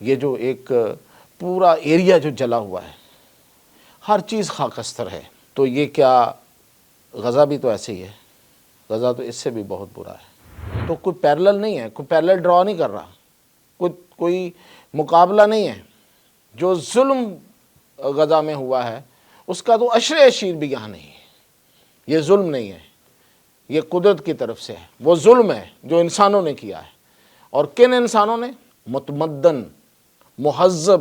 یہ جو ایک پورا ایریا جو جلا ہوا ہے، ہر چیز خاکستر ہے، تو یہ کیا غزہ بھی تو ایسے ہی ہے؟ غزہ تو اس سے بھی بہت برا ہے۔ تو کوئی پیرلل نہیں ہے، کوئی پیرلل ڈرا نہیں کر رہا، کوئی مقابلہ نہیں ہے۔ جو ظلم غزہ میں ہوا ہے اس کا تو عشر اشیر بھی یہاں نہیں ہے۔ یہ ظلم نہیں ہے، یہ قدرت کی طرف سے ہے۔ وہ ظلم ہے جو انسانوں نے کیا ہے، اور کن انسانوں نے؟ متمدن مہذب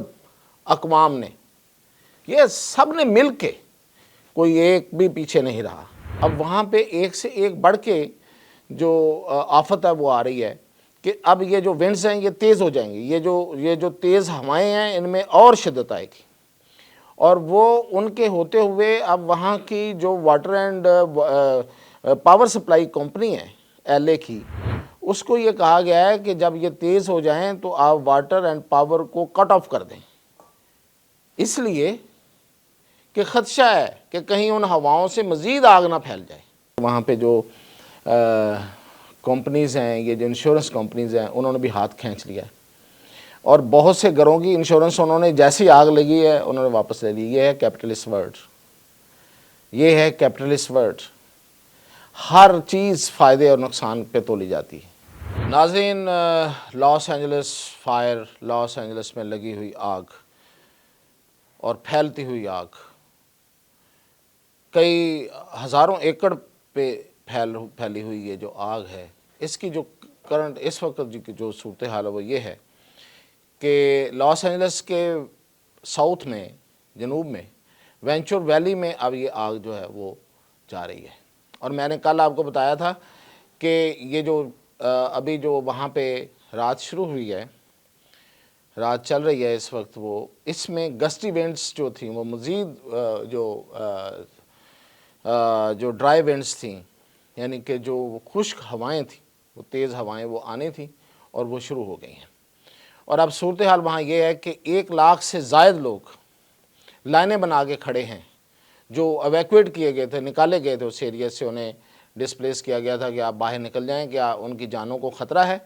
اقوام نے، یہ سب نے مل کے، کوئی ایک بھی پیچھے نہیں رہا۔ اب وہاں پہ ایک سے ایک بڑھ کے جو آفت ہے وہ آ رہی ہے کہ اب یہ جو ونڈز ہیں یہ تیز ہو جائیں گی، یہ جو تیز ہوائیں ہیں ان میں اور شدت آئے گی، اور وہ ان کے ہوتے ہوئے اب وہاں کی جو water and power supply company ہے ایل اے کی، اس کو یہ کہا گیا ہے کہ جب یہ تیز ہو جائیں تو آپ واٹر اینڈ پاور کو کٹ آف کر دیں، اس لیے کہ خدشہ ہے کہ کہیں ان ہواؤں سے مزید آگ نہ پھیل جائے۔ وہاں پہ جو کمپنیز ہیں، یہ جو انشورنس کمپنیز ہیں، انہوں نے بھی ہاتھ کھینچ لیا ہے، اور بہت سے گھروں کی انشورنس انہوں نے جیسی آگ لگی ہے انہوں نے واپس لے لی۔ یہ ہے کیپٹلسٹ ورلڈ، یہ ہے کیپٹلسٹ ورلڈ۔ ہر چیز فائدے اور نقصان پہ تولی جاتی ہے۔ ناظرین، Los Angeles fire, Los Angeles میں لگی ہوئی آگ اور پھیلتی ہوئی آگ، کئی ہزاروں ایکڑ پہ پھیلی ہوئی یہ جو آگ ہے، اس کی جو کرنٹ اس وقت جو صورتحال ہے وہ یہ ہے کہ لاس اینجلس کے ساؤتھ میں، جنوب میں، وینچور ویلی میں اب یہ آگ جو ہے وہ جا رہی ہے۔ اور میں نے کل آپ کو بتایا تھا کہ یہ جو ابھی جو وہاں پہ رات شروع ہوئی ہے، رات چل رہی ہے اس وقت، وہ اس میں گسٹی وینڈز جو تھیں وہ مزید جو ڈرائی وینڈز تھیں، یعنی کہ جو خشک ہوائیں تھیں، وہ تیز ہوائیں وہ آنی تھیں اور وہ شروع ہو گئی ہیں۔ اور اب صورتحال وہاں یہ ہے کہ 1,00,000 سے زائد لوگ لائنیں بنا کے کھڑے ہیں، جو ایویکویٹ کیے گئے تھے، نکالے گئے تھے اس ایریا سے، انہیں ڈسپلیس کیا گیا تھا کہ آپ باہر نکل جائیں، کہ ان کی جانوں کو خطرہ ہے،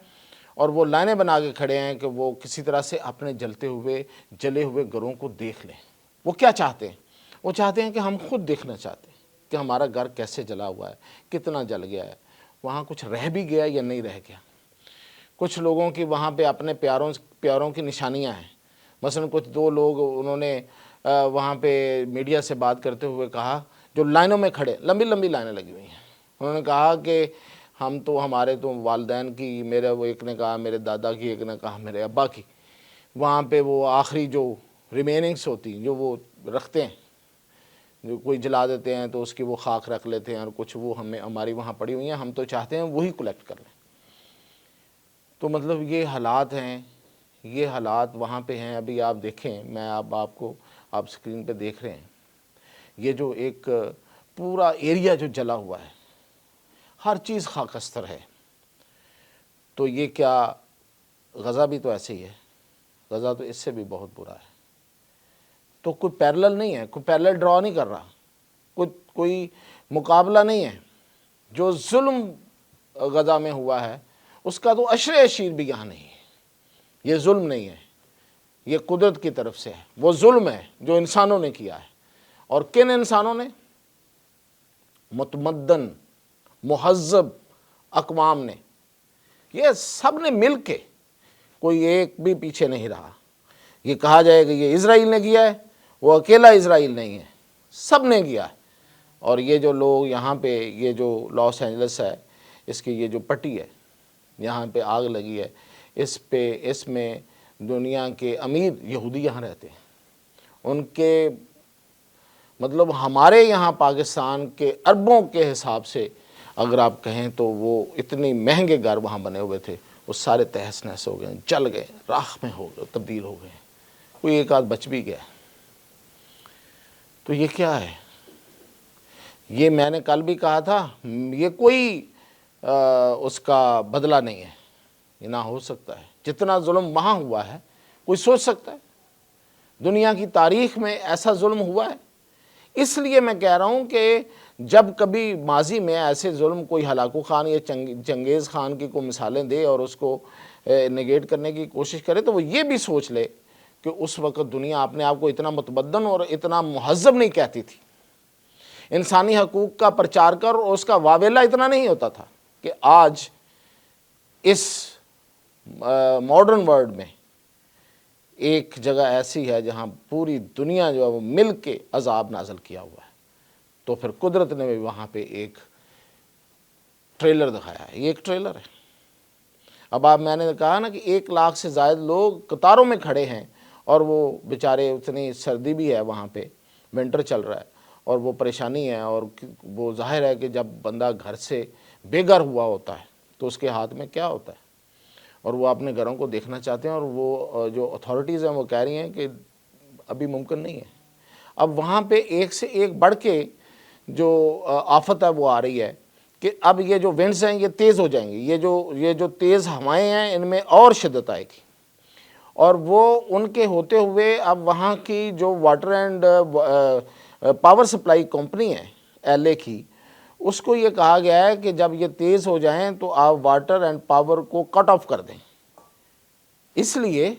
اور وہ لائنیں بنا کے کھڑے ہیں کہ وہ کسی طرح سے اپنے جلے ہوئے گھروں کو دیکھ لیں۔ وہ کیا چاہتے ہیں؟ وہ چاہتے ہیں کہ ہم خود دیکھنا چاہتے ہیں کہ ہمارا گھر کیسے جلا ہوا ہے، کتنا جل گیا ہے، وہاں کچھ رہ بھی گیا یا نہیں رہ گیا۔ کچھ لوگوں کی وہاں پہ اپنے پیاروں کی نشانیاں ہیں۔ مثلا کچھ 2 لوگ انہوں نے وہاں پہ میڈیا سے بات کرتے ہوئے کہا، جو لائنوں میں کھڑے، لمبی لمبی لائنیں لگی ہوئی ہیں، انہوں نے کہا کہ ہمارے تو والدین کی، وہ ایک نے کہا میرے دادا کی، ایک نے کہا میرے ابا کی، وہاں پہ وہ آخری جو ریمیننگس ہوتی جو وہ رکھتے ہیں، جو کوئی جلا دیتے ہیں تو اس کی وہ خاک رکھ لیتے ہیں، اور کچھ وہ ہماری وہاں پڑی ہوئی ہیں، ہم تو چاہتے ہیں وہی کلیکٹ کر لیں۔ تو مطلب یہ حالات ہیں، یہ حالات وہاں پہ ہیں۔ ابھی آپ دیکھیں، میں آپ کو سکرین پہ دیکھ رہے ہیں، یہ جو ایک پورا ایریا جو جلا ہوا ہے، ہر چیز خاکستر ہے، تو یہ کیا غزہ بھی تو ایسے ہی ہے؟ غزہ تو اس سے بھی بہت برا ہے۔ تو کوئی پیرلل نہیں ہے، کوئی پیرلل ڈرا نہیں کر رہا، کوئی مقابلہ نہیں ہے۔ جو ظلم غزہ میں ہوا ہے اس کا تو عشر اشیر بھی یہاں نہیں ہے۔ یہ ظلم نہیں ہے، یہ قدرت کی طرف سے ہے۔ وہ ظلم ہے جو انسانوں نے کیا ہے، اور کن انسانوں نے؟ متمدن مہذب اقوام نے، یہ سب نے مل کے، کوئی ایک بھی پیچھے نہیں رہا۔ یہ کہا جائے کہ یہ اسرائیل نے کیا ہے، وہ اکیلا اسرائیل نہیں ہے، سب نے کیا ہے۔ اور یہ جو لوگ یہاں پہ، یہ جو لاس اینجلس ہے، اس کی یہ جو پٹی ہے، یہاں پہ آگ لگی ہے، اس میں دنیا کے امیر یہودی یہاں رہتے ہیں۔ ان کے مطلب ہمارے یہاں پاکستان کے اربوں کے حساب سے اگر آپ کہیں تو وہ اتنے مہنگے گھر وہاں بنے ہوئے تھے، وہ سارے تہس نہس ہو گئے، جل گئے، راکھ میں ہو گئے، تبدیل ہو گئے، کوئی ایک آدھ بچ بھی گیا۔ تو یہ کیا ہے؟ یہ میں نے کل بھی کہا تھا، یہ کوئی اس کا بدلہ نہیں ہے، یہ نہ ہو سکتا ہے۔ جتنا ظلم وہاں ہوا ہے، کوئی سوچ سکتا ہے؟ دنیا کی تاریخ میں ایسا ظلم ہوا ہے؟ اس لیے میں کہہ رہا ہوں کہ جب کبھی ماضی میں ایسے ظلم کوئی ہلاکو خان یا چنگیز خان کی کوئی مثالیں دے اور اس کو نگیٹ کرنے کی کوشش کرے تو وہ یہ بھی سوچ لے کہ اس وقت دنیا اپنے آپ کو اتنا متمدن اور اتنا مہذب نہیں کہتی تھی، انسانی حقوق کا پرچار کر اور اس کا واویلا اتنا نہیں ہوتا تھا کہ آج اس ماڈرن ورلڈ میں ایک جگہ ایسی ہے جہاں پوری دنیا جو ہے وہ مل کے عذاب نازل کیا ہوا ہے۔ تو پھر قدرت نے بھی وہاں پہ ایک ٹریلر دکھایا ہے، یہ ایک ٹریلر ہے۔ اب میں نے کہا نا کہ 1 لاکھ سے زائد لوگ قطاروں میں کھڑے ہیں اور وہ بیچارے، اتنی سردی بھی ہے وہاں پہ، ونٹر چل رہا ہے اور وہ پریشانی ہے، اور وہ ظاہر ہے کہ جب بندہ گھر سے بے گھر ہوا ہوتا ہے تو اس کے ہاتھ میں کیا ہوتا ہے، اور وہ اپنے گھروں کو دیکھنا چاہتے ہیں، اور وہ جو اتھارٹیز ہیں وہ کہہ رہی ہیں کہ ابھی ممکن نہیں ہے۔ اب وہاں پہ ایک سے ایک بڑھ کے جو آفت ہے وہ آ رہی ہے کہ اب یہ جو ونڈز ہیں یہ تیز ہو جائیں گی، یہ جو تیز ہوائیں ہیں ان میں اور شدت آئے گی، اور وہ ان کے ہوتے ہوئے اب وہاں کی جو water and power supply company ہے ایل اے کی، اس کو یہ کہا گیا ہے کہ جب یہ تیز ہو جائیں تو آپ واٹر اینڈ پاور کو کٹ آف کر دیں، اس لیے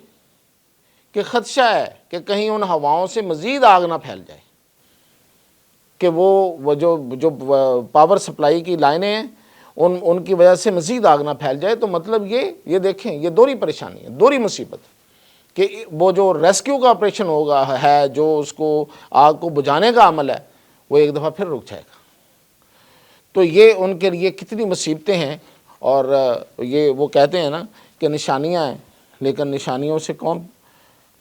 کہ خدشہ ہے کہ کہیں ان ہواؤں سے مزید آگ نہ پھیل جائے، کہ وہ جو پاور سپلائی کی لائنیں ہیں ان کی وجہ سے مزید آگ نہ پھیل جائے۔ تو مطلب یہ دیکھیں، یہ دوہری پریشانی ہے، دوہری مصیبت، کہ وہ جو ریسکیو کا آپریشن ہوگا ہے، جو اس کو آگ کو بجھانے کا عمل ہے، وہ ایک دفعہ پھر رک جائے گا۔ تو یہ ان کے لیے کتنی مصیبتیں ہیں، اور یہ وہ کہتے ہیں نا کہ نشانیاں ہیں، لیکن نشانیوں سے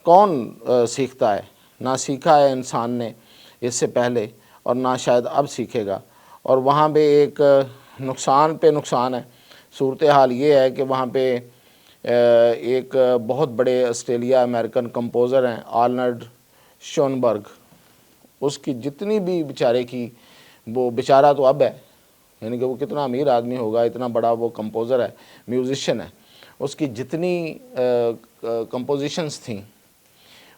کون سیکھتا ہے؟ نہ سیکھا ہے انسان نے اس سے پہلے، اور نہ شاید اب سیکھے گا۔ اور وہاں پہ ایک نقصان پہ نقصان ہے۔ صورتحال یہ ہے کہ وہاں پہ ایک بہت بڑے آسٹریلیا امریکن کمپوزر ہیں آرنلڈ شونبرگ، اس کی جتنی بھی بیچارے کی، وہ بیچارہ تو اب ہے، یعنی کہ وہ کتنا امیر آدمی ہوگا، اتنا بڑا وہ کمپوزر ہے، میوزیشین ہے، اس کی جتنی کمپوزیشنز تھیں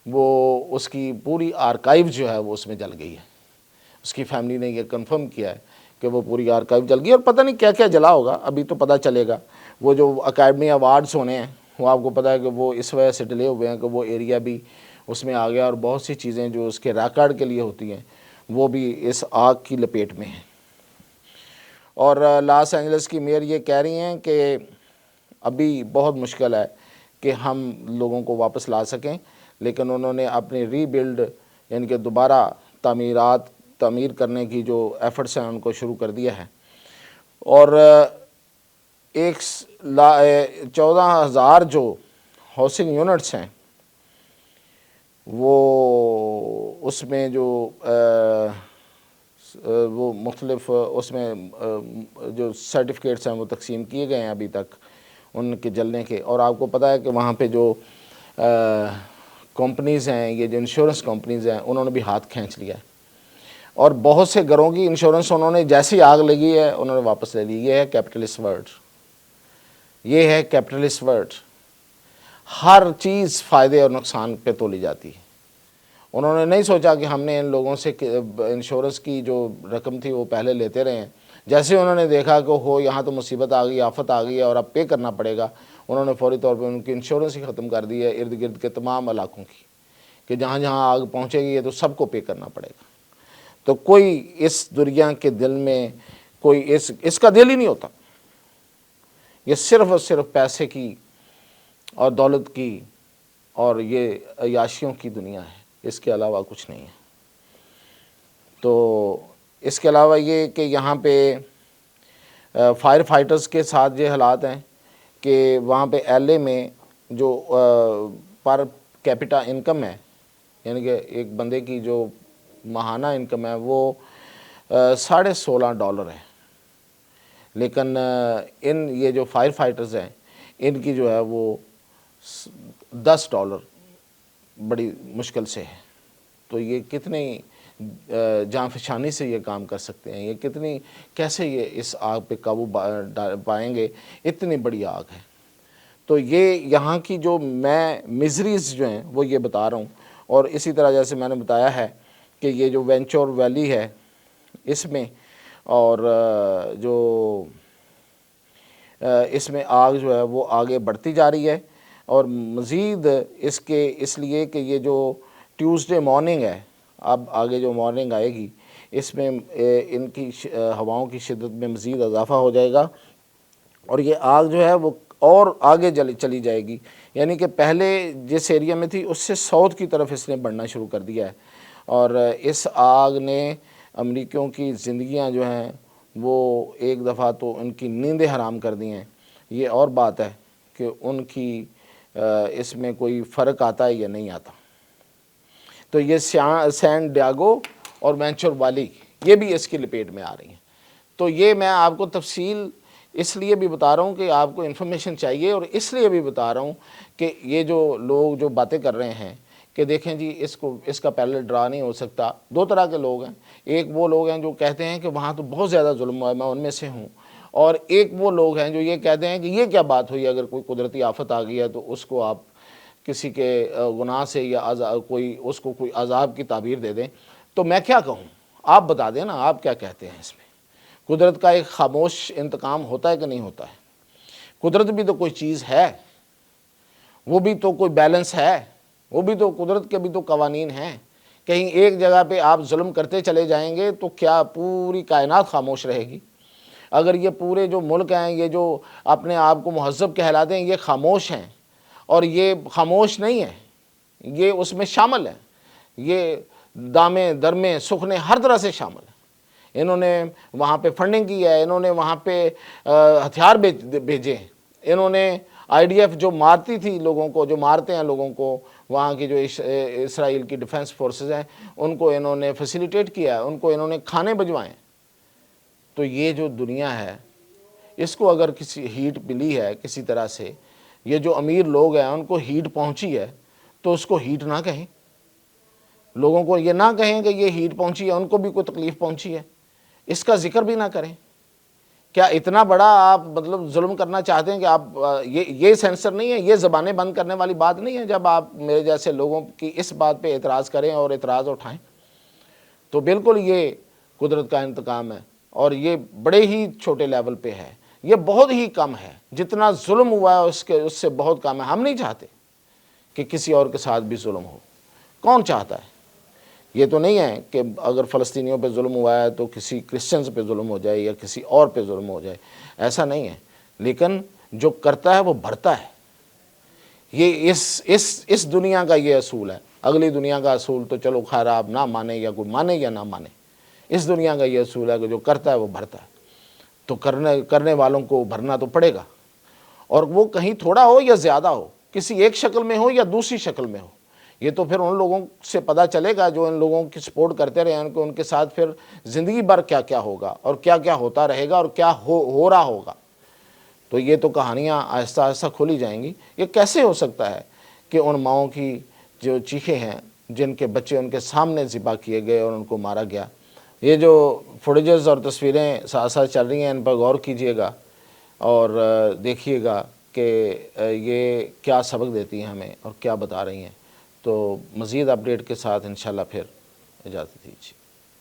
وہ اس کی پوری آرکائیو جو ہے وہ اس میں جل گئی ہے۔ اس کی فیملی نے یہ کنفرم کیا ہے کہ وہ پوری آرکائیو جل گئی، اور پتہ نہیں کیا کیا جلا ہوگا، ابھی تو پتہ چلے گا۔ وہ جو اکیڈمی ایوارڈز ہونے ہیں وہ آپ کو پتہ ہے کہ وہ اس وجہ سے ڈیلے ہوئے ہیں کہ وہ ایریا بھی اس میں آ گیا، اور بہت سی چیزیں جو اس کے ریکارڈ کے لیے ہوتی ہیں وہ بھی اس آگ کی لپیٹ میں ہیں۔ اور لاس اینجلس کی میئر یہ کہہ رہی ہیں کہ ابھی بہت مشکل ہے کہ ہم لوگوں کو واپس لا سکیں، لیکن انہوں نے اپنی ری بلڈ یعنی کہ دوبارہ تعمیر کرنے کی جو ایفرٹس ہیں ان کو شروع کر دیا ہے، اور 14,000 جو ہاؤسنگ یونٹس ہیں وہ اس میں جو وہ مختلف اس میں جو سرٹیفکیٹس ہیں وہ تقسیم کیے گئے ہیں ابھی تک ان کے جلنے کے۔ اور آپ کو پتہ ہے کہ وہاں پہ جو کمپنیز ہیں، یہ جو انشورنس کمپنیز ہیں، انہوں نے بھی ہاتھ کھینچ لیا ہے، اور بہت سے گھروں کی انشورنس انہوں نے جیسی آگ لگی ہے انہوں نے واپس لے لی۔ یہ ہے کیپٹلسٹ ورلڈ، یہ ہے کیپٹلسٹ ورلڈ۔ ہر چیز فائدے اور نقصان پہ تولی جاتی ہے۔ انہوں نے نہیں سوچا کہ ہم نے ان لوگوں سے انشورنس کی جو رقم تھی وہ پہلے لیتے رہے ہیں، جیسے انہوں نے دیکھا کہ ہو یہاں تو مصیبت آ گئی، آفت آ گئی ہے اور اب پے کرنا پڑے گا، انہوں نے فوری طور پہ ان کی انشورنس ہی ختم کر دی ہے ارد گرد کے تمام علاقوں کی، کہ جہاں جہاں آگ پہنچے گی یہ تو سب کو پے کرنا پڑے گا۔ تو کوئی اس دنیا کے دل میں کوئی اس کا دل ہی نہیں ہوتا، یہ صرف اور صرف پیسے کی اور دولت کی اور یہ عیاشیوں کی دنیا ہے، اس کے علاوہ کچھ نہیں ہے۔ تو اس کے علاوہ یہ کہ یہاں پہ فائر فائٹرز کے ساتھ یہ حالات ہیں کہ وہاں پہ ایل اے میں جو پر کیپٹا انکم ہے، یعنی کہ ایک بندے کی جو ماہانہ انکم ہے وہ $16.5 ہے، لیکن یہ جو فائر فائٹرز ہیں ان کی جو ہے وہ $10 بڑی مشکل سے ہے۔ تو یہ کتنی جان فشانی سے یہ کام کر سکتے ہیں، یہ کیسے یہ اس آگ پہ قابو پائیں گے، اتنی بڑی آگ ہے۔ تو یہ یہاں کی جو میں میزریز جو ہیں وہ یہ بتا رہا ہوں، اور اسی طرح جیسے میں نے بتایا ہے کہ یہ جو وینچور ویلی ہے اس میں، اور جو اس میں آگ جو ہے وہ آگے بڑھتی جا رہی ہے، اور مزید اس لیے کہ یہ جو ٹیوزڈے مارننگ ہے، اب آگے جو مارننگ آئے گی اس میں ان کی ہواؤں کی شدت میں مزید اضافہ ہو جائے گا، اور یہ آگ جو ہے وہ اور آگے چلی جائے گی، یعنی کہ پہلے جس ایریا میں تھی اس سے ساؤتھ کی طرف اس نے بڑھنا شروع کر دیا ہے، اور اس آگ نے امریکیوں کی زندگیاں جو ہیں وہ ایک دفعہ تو ان کی نیندیں حرام کر دی ہیں۔ یہ اور بات ہے کہ ان کی اس میں کوئی فرق آتا ہے یا نہیں آتا۔ تو یہ سین ڈیاگو اور وینچر والی یہ بھی اس کی لپیٹ میں آ رہی ہیں۔ تو یہ میں آپ کو تفصیل اس لیے بھی بتا رہا ہوں کہ آپ کو انفارمیشن چاہیے، اور اس لیے بھی بتا رہا ہوں کہ یہ جو لوگ جو باتیں کر رہے ہیں کہ دیکھیں جی اس کا پیرلل ڈرا نہیں ہو سکتا، دو طرح کے لوگ ہیں۔ ایک وہ لوگ ہیں جو کہتے ہیں کہ وہاں تو بہت زیادہ ظلم ہوا ہے، میں ان میں سے ہوں، اور ایک وہ لوگ ہیں جو یہ کہتے ہیں کہ یہ کیا بات ہوئی، اگر کوئی قدرتی آفت آ گئی ہے تو اس کو آپ کسی کے گناہ سے یا اس کو کوئی عذاب کی تعبیر دے دیں۔ تو میں کیا کہوں، آپ بتا دیں نا، آپ کیا کہتے ہیں اس میں؟ قدرت کا ایک خاموش انتقام ہوتا ہے کہ نہیں ہوتا ہے؟ قدرت بھی تو کوئی چیز ہے، وہ بھی تو کوئی بیلنس ہے، وہ بھی تو قدرت کے بھی تو قوانین ہیں۔ کہیں ایک جگہ پہ آپ ظلم کرتے چلے جائیں گے تو کیا پوری کائنات خاموش رہے گی؟ اگر یہ پورے جو ملک ہیں، یہ جو اپنے آپ کو مہذب کہلاتے ہیں، یہ خاموش ہیں، اور یہ خاموش نہیں ہیں، یہ اس میں شامل ہیں، یہ دامے درمے سکھنے ہر طرح سے شامل ہیں۔ انہوں نے وہاں پہ فنڈنگ کی ہے، انہوں نے وہاں پہ ہتھیار بھیجے ہیں، انہوں نے IDF جو مارتی تھی لوگوں کو، جو مارتے ہیں لوگوں کو، وہاں کی جو اسرائیل کی ڈیفنس فورسز ہیں، ان کو انہوں نے فیسیلیٹیٹ کیا ہے، ان کو انہوں نے کھانے بھجوائے۔ تو یہ جو دنیا ہے، اس کو اگر کسی ہیٹ ملی ہے کسی طرح سے، یہ جو امیر لوگ ہیں ان کو ہیٹ پہنچی ہے، تو اس کو ہیٹ نہ کہیں، لوگوں کو یہ نہ کہیں کہ یہ ہیٹ پہنچی ہے، ان کو بھی کوئی تکلیف پہنچی ہے، اس کا ذکر بھی نہ کریں۔ کیا اتنا بڑا آپ مطلب ظلم کرنا چاہتے ہیں کہ آپ یہ سینسر نہیں ہے، یہ زبانیں بند کرنے والی بات نہیں ہے جب آپ میرے جیسے لوگوں کی اس بات پہ اعتراض کریں اور اعتراض اٹھائیں؟ تو بالکل یہ قدرت کا انتقام ہے، اور یہ بڑے ہی چھوٹے لیول پہ ہے، یہ بہت ہی کم ہے، جتنا ظلم ہوا ہے اس سے بہت کم ہے۔ ہم نہیں چاہتے کہ کسی اور کے ساتھ بھی ظلم ہو، کون چاہتا ہے؟ یہ تو نہیں ہے کہ اگر فلسطینیوں پہ ظلم ہوا ہے تو کسی کرسچنز پہ ظلم ہو جائے یا کسی اور پہ ظلم ہو جائے، ایسا نہیں ہے، لیکن جو کرتا ہے وہ بھرتا ہے۔ یہ اس دنیا کا یہ اصول ہے، اگلی دنیا کا اصول تو چلو خیر آپ نہ مانے یا کوئی مانے یا نہ مانے، اس دنیا کا یہ اصول ہے کہ جو کرتا ہے وہ بھرتا ہے، تو کرنے والوں کو بھرنا تو پڑے گا، اور وہ کہیں تھوڑا ہو یا زیادہ ہو، کسی ایک شکل میں ہو یا دوسری شکل میں ہو، یہ تو پھر ان لوگوں سے پتہ چلے گا جو ان لوگوں کی سپورٹ کرتے رہے ہیں، ان کے ساتھ پھر زندگی بھر کیا کیا ہوگا اور کیا کیا ہوتا رہے گا اور کیا ہو رہا ہوگا۔ تو یہ تو کہانیاں آہستہ آہستہ کھولی جائیں گی۔ یہ کیسے ہو سکتا ہے کہ ان ماؤں کی جو چیخیں ہیں، جن کے بچے ان کے سامنے ذبح کیے گئے اور ان کو مارا گیا، یہ جو فوٹیجز اور تصویریں ساتھ ساتھ چل رہی ہیں، ان پر غور کیجئے گا اور دیکھیے گا کہ یہ کیا سبق دیتی ہیں ہمیں اور کیا بتا رہی ہیں۔ تو مزید اپڈیٹ کے ساتھ انشاءاللہ پھر اجازت دیجیے۔